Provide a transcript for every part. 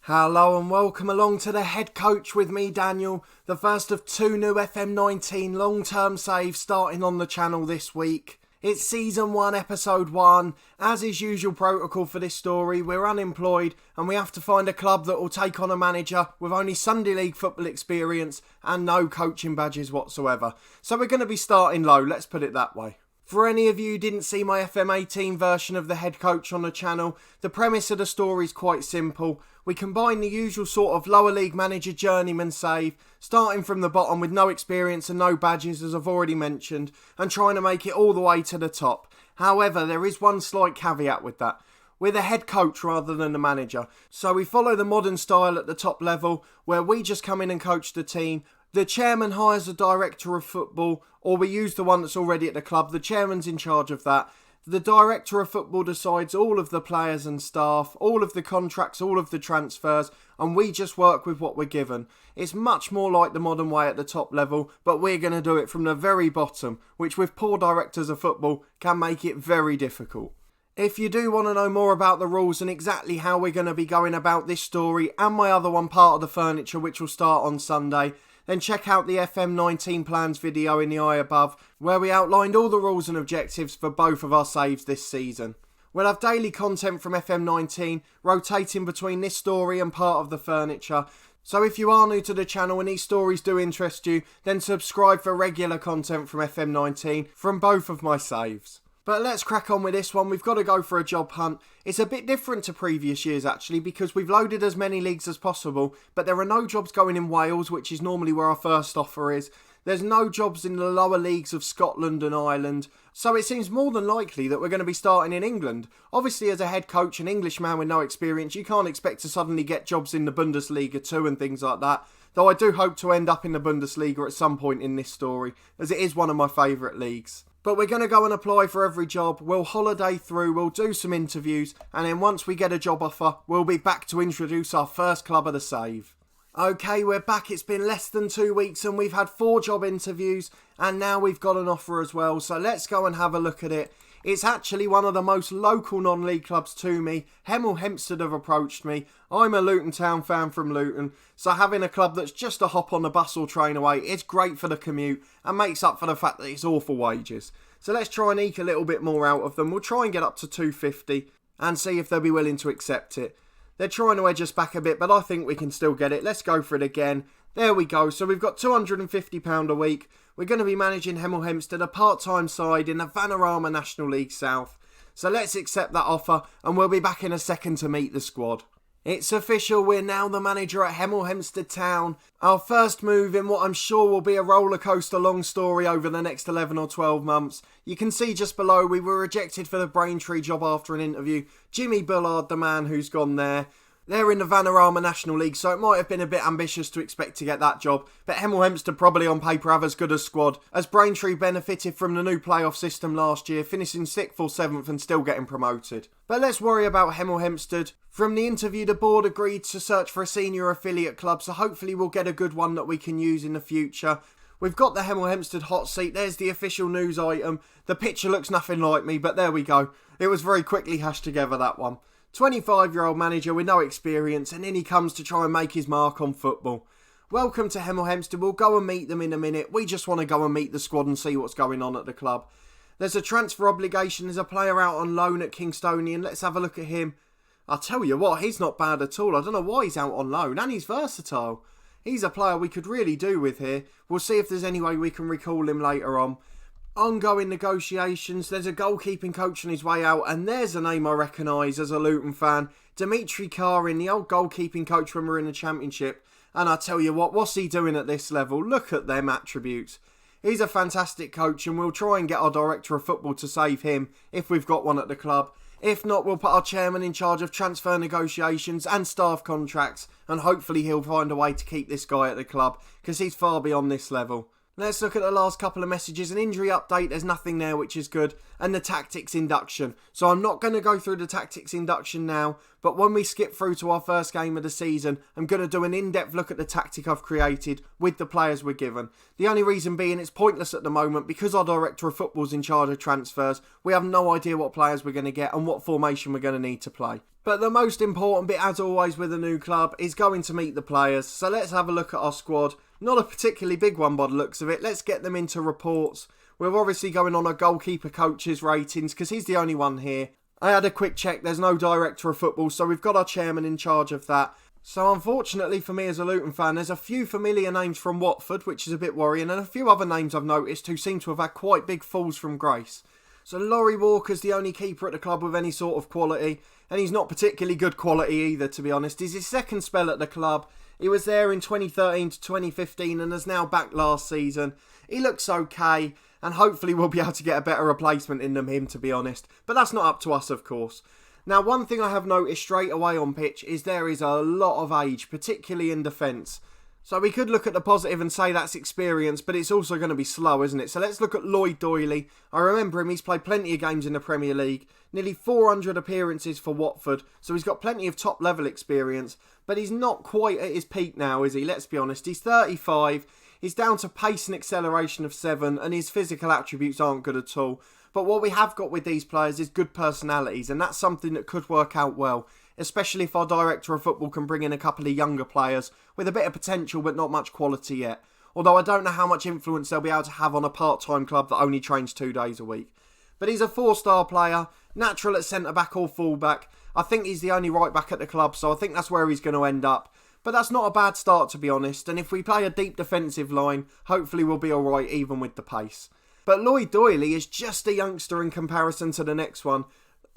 Hello and welcome along to the head coach with me, Daniel, the first of two new FM19 long-term saves starting on the channel this week. It's Season 1, Episode 1. As is usual protocol for this story, we're unemployed and we have to find a club that will take on a manager with only Sunday League football experience and no coaching badges whatsoever. So we're going to be starting low, let's put it that way. For any of you who didn't see my FM18 version of the head coach on the channel, the premise of the story is quite simple. We combine the usual sort of lower league manager journeyman save, starting from the bottom with no experience and no badges as I've already mentioned, and trying to make it all the way to the top. However, there is one slight caveat with that. We're the head coach rather than the manager, so we follow the modern style at the top level where we just come in and coach the team. The chairman hires a director of football, or we use the one that's already at the club. The chairman's in charge of that. The director of football decides all of the players and staff, all of the contracts, all of the transfers, and we just work with what we're given. It's much more like the modern way at the top level, but we're going to do it from the very bottom, which with poor directors of football can make it very difficult. If you do want to know more about the rules and exactly how we're going to be going about this story and my other one, Part of the Furniture, which will start on Sunday, then check out the FM19 plans video in the eye above, where we outlined all the rules and objectives for both of our saves this season. We'll have daily content from FM19, rotating between this story and Part of the Furniture, so if you are new to the channel and these stories do interest you, then subscribe for regular content from FM19 from both of my saves. But let's crack on with this one. We've got to go for a job hunt. It's a bit different to previous years actually, because we've loaded as many leagues as possible, but there are no jobs going in Wales, which is normally where our first offer is. There's no jobs in the lower leagues of Scotland and Ireland, so it seems more than likely that we're going to be starting in England. Obviously, as a head coach, an Englishman with no experience, you can't expect to suddenly get jobs in the Bundesliga too and things like that, though I do hope to end up in the Bundesliga at some point in this story, as it is one of my favourite leagues. But we're going to go and apply for every job, we'll holiday through, we'll do some interviews, and then once we get a job offer, we'll be back to introduce our first club of the save. Okay, we're back. It's been less than 2 weeks and we've had 4 job interviews, and now we've got an offer as well, so let's go and have a look at it. It's actually one of the most local non-league clubs to me. Hemel Hempstead have approached me. I'm a Luton Town fan from Luton, so having a club that's just a hop on the bus or train away, it's great for the commute and makes up for the fact that it's awful wages. So let's try and eke a little bit more out of them. We'll try and get up to $250 and see if they'll be willing to accept it. They're trying to edge us back a bit, but I think we can still get it. Let's go for it again. There we go. So we've got £250 a week. We're going to be managing Hemel Hempstead, a part-time side in the Vanarama National League South. So let's accept that offer and we'll be back in a second to meet the squad. It's official, we're now the manager at Hemel Hempstead Town. Our first move in what I'm sure will be a rollercoaster long story over the next 11 or 12 months. You can see just below we were rejected for the Braintree job after an interview. Jimmy Bullard, the man who's gone there. They're in the Vanarama National League, so it might have been a bit ambitious to expect to get that job, but Hemel Hempstead probably on paper have as good a squad, as Braintree benefited from the new playoff system last year, finishing 6th or 7th and still getting promoted. But let's worry about Hemel Hempstead. From the interview, the board agreed to search for a senior affiliate club, so hopefully we'll get a good one that we can use in the future. We've got the Hemel Hempstead hot seat. There's the official news item. The picture looks nothing like me, but there we go. It was very quickly hashed together, that one. 25-year-old manager with no experience, and in he comes to try and make his mark on football. Welcome to Hemel Hempstead. We'll go and meet them in a minute. We just want to go and meet the squad and see what's going on at the club. There's a transfer obligation. There's a player out on loan at Kingstonian. Let's have a look at him. I'll tell you what, he's not bad at all. I don't know why he's out on loan, and he's versatile. He's a player we could really do with here. We'll see if there's any way we can recall him later on. Ongoing negotiations, there's a goalkeeping coach on his way out, and there's a name I recognise as a Luton fan. Dimitri Karin, the old goalkeeping coach when we were in the Championship. And I tell you what, what's he doing at this level? Look at them attributes. He's a fantastic coach, and we'll try and get our director of football to save him if we've got one at the club. If not, we'll put our chairman in charge of transfer negotiations and staff contracts, and hopefully he'll find a way to keep this guy at the club, because he's far beyond this level. Let's look at the last couple of messages. An injury update, there's nothing there, which is good. And the tactics induction. So I'm not going to go through the tactics induction now, but when we skip through to our first game of the season, I'm going to do an in-depth look at the tactic I've created with the players we're given. The only reason being it's pointless at the moment because our director of football's in charge of transfers. We have no idea what players we're going to get and what formation we're going to need to play. But the most important bit, as always with a new club, is going to meet the players. So let's have a look at our squad. Not a particularly big one by the looks of it. Let's get them into reports. We're obviously going on a goalkeeper coach's ratings because he's the only one here. I had a quick check. There's no director of football, so we've got our chairman in charge of that. So unfortunately for me as a Luton fan, there's a few familiar names from Watford, which is a bit worrying, and a few other names I've noticed who seem to have had quite big falls from grace. So Laurie Walker's the only keeper at the club with any sort of quality, and he's not particularly good quality either, to be honest. He's his second spell at the club. He was there in 2013 to 2015 and is now back last season. He looks okay, and hopefully we'll be able to get a better replacement in than him, to be honest. But that's not up to us, of course. Now, one thing I have noticed straight away on pitch is there is a lot of age, particularly in defence. So we could look at the positive and say that's experience, but it's also going to be slow, isn't it? So let's look at Lloyd Doyley. I remember him, he's played plenty of games in the Premier League, nearly 400 appearances for Watford, so he's got plenty of top level experience, but he's not quite at his peak now, is he? Let's be honest. He's 35, he's down to pace and acceleration of 7, and his physical attributes aren't good at all. But what we have got with these players is good personalities, and that's something that could work out well, especially if our director of football can bring in a couple of younger players with a bit of potential but not much quality yet. Although I don't know how much influence they'll be able to have on a part-time club that only trains 2 days a week. But he's a 4-star player, natural at centre-back or full-back. I think he's the only right-back at the club, so I think that's where he's going to end up. But that's not a bad start, to be honest, and if we play a deep defensive line, hopefully we'll be alright even with the pace. But Lloyd Doyley is just a youngster in comparison to the next one.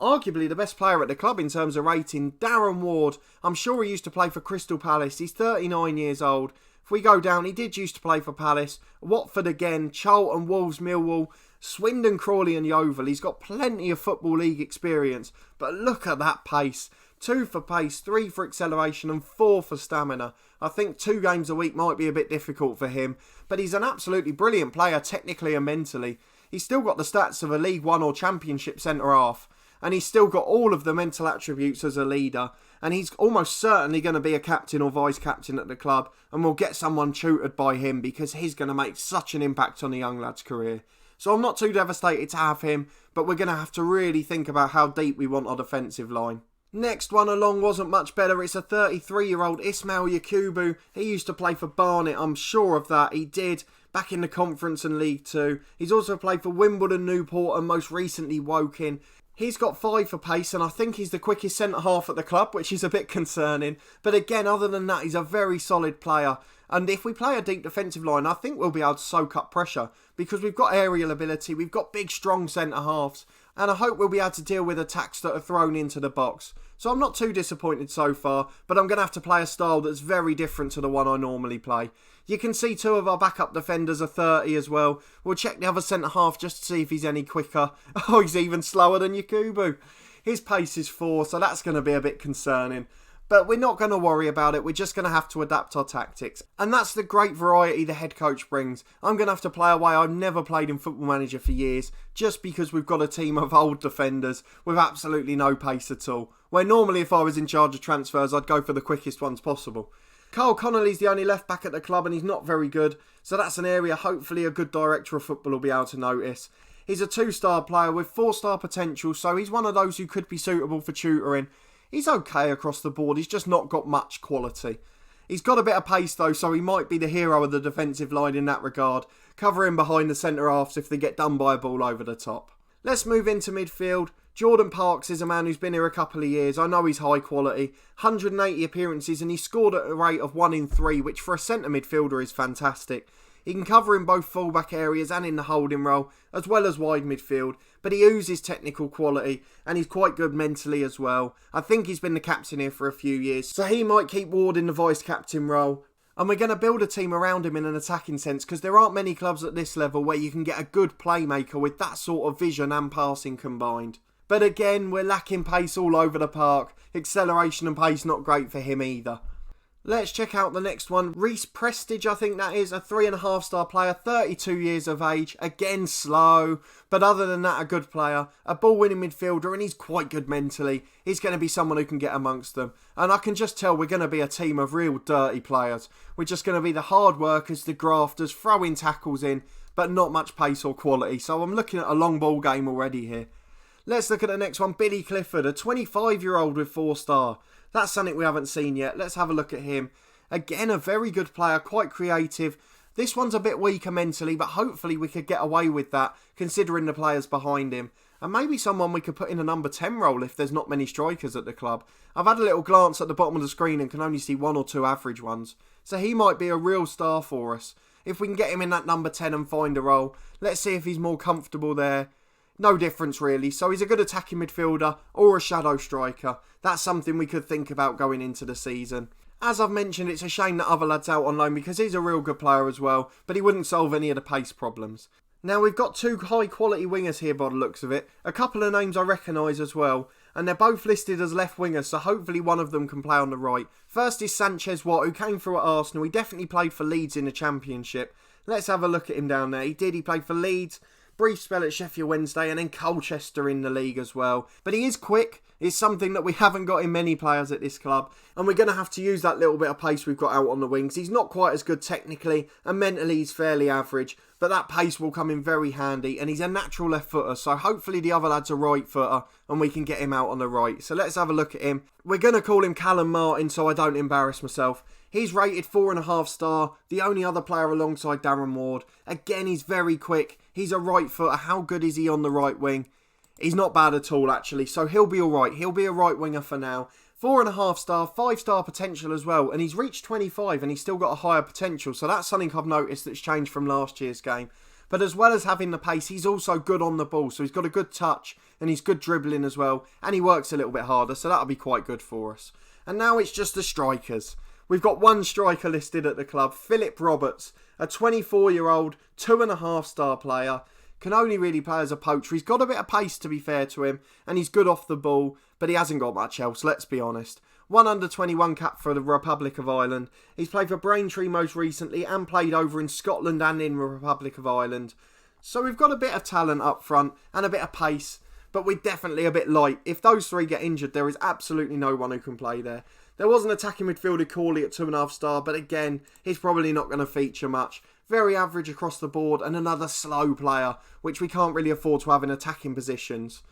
Arguably the best player at the club in terms of rating, Darren Ward. I'm sure he used to play for Crystal Palace. He's 39 years old. If we go down, he did used to play for Palace. Watford again, Charlton, Wolves, Millwall, Swindon, Crawley and Yeovil. He's got plenty of Football League experience. But look at that pace. 2 for pace, 3 for acceleration and 4 for stamina. I think 2 games a week might be a bit difficult for him. But he's an absolutely brilliant player technically and mentally. He's still got the stats of a League One or Championship centre-half. And he's still got all of the mental attributes as a leader. And he's almost certainly going to be a captain or vice-captain at the club. And we'll get someone tutored by him because he's going to make such an impact on the young lad's career. So I'm not too devastated to have him. But we're going to have to really think about how deep we want our defensive line. Next one along wasn't much better. It's a 33-year-old Ismail Yakubu. He used to play for Barnet, I'm sure of that. He did, back in the Conference and League 2. He's also played for Wimbledon, Newport and most recently Woking. He's got 5 for pace and I think he's the quickest centre-half at the club, which is a bit concerning. But again, other than that, he's a very solid player. And if we play a deep defensive line, I think we'll be able to soak up pressure because we've got aerial ability, we've got big, strong centre-halves, and I hope we'll be able to deal with attacks that are thrown into the box. So I'm not too disappointed so far, but I'm going to have to play a style that's very different to the one I normally play. You can see 2 of our backup defenders are 30 as well. We'll check the other centre-half just to see if he's any quicker. Oh, he's even slower than Yakubu. His pace is 4, so that's going to be a bit concerning. But we're not going to worry about it. We're just going to have to adapt our tactics. And that's the great variety the head coach brings. I'm going to have to play a way I've never played in Football Manager for years, just because we've got a team of old defenders with absolutely no pace at all. Where normally if I was in charge of transfers, I'd go for the quickest ones possible. Carl Connolly's the only left back at the club and he's not very good. So that's an area hopefully a good director of football will be able to notice. He's a 2-star player with 4-star potential, so he's one of those who could be suitable for tutoring. He's okay across the board, he's just not got much quality. He's got a bit of pace though, so he might be the hero of the defensive line in that regard, covering behind the centre-halves if they get done by a ball over the top. Let's move into midfield. Jordan Parks is a man who's been here a couple of years. I know he's high quality, 180 appearances and he scored at a rate of 1 in 3, which for a centre midfielder is fantastic. He can cover in both fullback areas and in the holding role, as well as wide midfield, but he oozes technical quality and he's quite good mentally as well. I think he's been the captain here for a few years, so he might keep Ward in the vice-captain role. And we're going to build a team around him in an attacking sense because there aren't many clubs at this level where you can get a good playmaker with that sort of vision and passing combined. But again, we're lacking pace all over the park. Acceleration and pace not great for him either. Let's check out the next one. Reese Prestage, I think that is, a 3.5 star player, 32 years of age. Again, slow, but other than that, a good player. A ball-winning midfielder, and he's quite good mentally. He's going to be someone who can get amongst them. And I can just tell we're going to be a team of real dirty players. We're just going to be the hard workers, the grafters, throwing tackles in, but not much pace or quality. So I'm looking at a long ball game already here. Let's look at the next one. Billy Clifford, a 25-year-old with 4 star. That's something we haven't seen yet. Let's have a look at him. Again, a very good player, quite creative. This one's a bit weaker mentally, but hopefully we could get away with that, considering the players behind him. And maybe someone we could put in a number 10 role if there's not many strikers at the club. I've had a little glance at the bottom of the screen and can only see 1 or 2 average ones. So he might be a real star for us. If we can get him in that number 10 and find a role, let's see if he's more comfortable there. No difference really, so he's a good attacking midfielder or a shadow striker. That's something we could think about going into the season. As I've mentioned, it's a shame that other lad's out on loan because he's a real good player as well, but he wouldn't solve any of the pace problems. Now we've got 2 high quality wingers here by the looks of it. A couple of names I recognise as well, and they're both listed as left wingers, so hopefully one of them can play on the right. First is Sanchez Watt, who came through at Arsenal. He definitely played for Leeds in the Championship. Let's have a look at him down there. He played for Leeds, brief spell at Sheffield Wednesday, and then Colchester in the league as well. But he is quick. It's something that we haven't got in many players at this club, and we're going to have to use that little bit of pace we've got out on the wings. He's not quite as good technically, and mentally he's fairly average, but that pace will come in very handy, and he's a natural left footer, so hopefully the other lad's a right footer, and we can get him out on the right. So let's have a look at him. We're going to call him Callum Martin so I don't embarrass myself. He's rated 4.5 star, the only other player alongside Darren Ward. Again, he's very quick. He's a right footer. How good is he on the right wing? He's not bad at all, actually, so he'll be alright. He'll be a right winger for now. 4.5 star, 5 star potential as well, and he's reached 25 and he's still got a higher potential, so that's something I've noticed that's changed from last year's game. But as well as having the pace, he's also good on the ball, so he's got a good touch and he's good dribbling as well, and he works a little bit harder, so that'll be quite good for us. And now it's just the strikers. We've got 1 striker listed at the club, Philip Roberts, a 24-year-old, 2.5 star player. Can only really play as a poacher. He's got a bit of pace, to be fair to him, and he's good off the ball, but he hasn't got much else, let's be honest. 1 under-21 cap for the Republic of Ireland. He's played for Braintree most recently and played over in Scotland and in the Republic of Ireland. So we've got a bit of talent up front and a bit of pace, but we're definitely a bit light. If those 3 get injured, there is absolutely no one who can play there. There was an attacking midfielder, Corley, at 2.5 star, but again, he's probably not going to feature much. Very average across the board, and another slow player, which we can't really afford to have in attacking positions.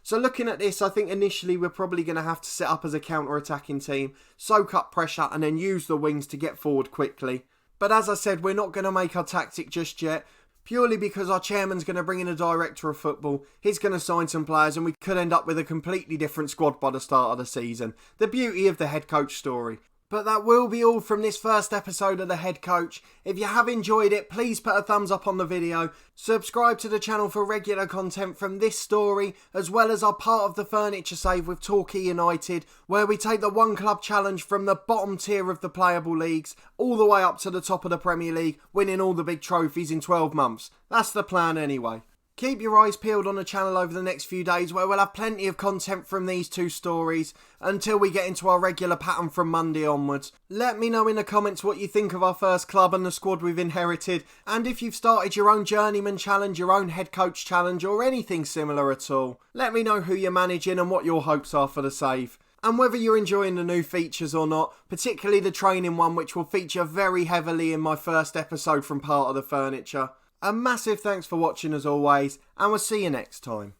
So looking at this, I think initially we're probably going to have to set up as a counter-attacking team, soak up pressure, and then use the wings to get forward quickly. But as I said, we're not going to make our tactic just yet, purely because our chairman's going to bring in a director of football. He's going to sign some players, and we could end up with a completely different squad by the start of the season. The beauty of the head coach story. But that will be all from this first episode of The Head Coach. If you have enjoyed it, please put a thumbs up on the video. Subscribe to the channel for regular content from this story, as well as our part of the furniture save with Torquay United, where we take the one club challenge from the bottom tier of the playable leagues, all the way up to the top of the Premier League, winning all the big trophies in 12 months. That's the plan anyway. Keep your eyes peeled on the channel over the next few days, where we'll have plenty of content from these 2 stories until we get into our regular pattern from Monday onwards. Let me know in the comments what you think of our first club and the squad we've inherited, and if you've started your own Journeyman challenge, your own head coach challenge, or anything similar at all. Let me know who you're managing and what your hopes are for the save. And whether you're enjoying the new features or not, particularly the training one, which will feature very heavily in my first episode from Part of the Furniture. A massive thanks for watching as always, and we'll see you next time.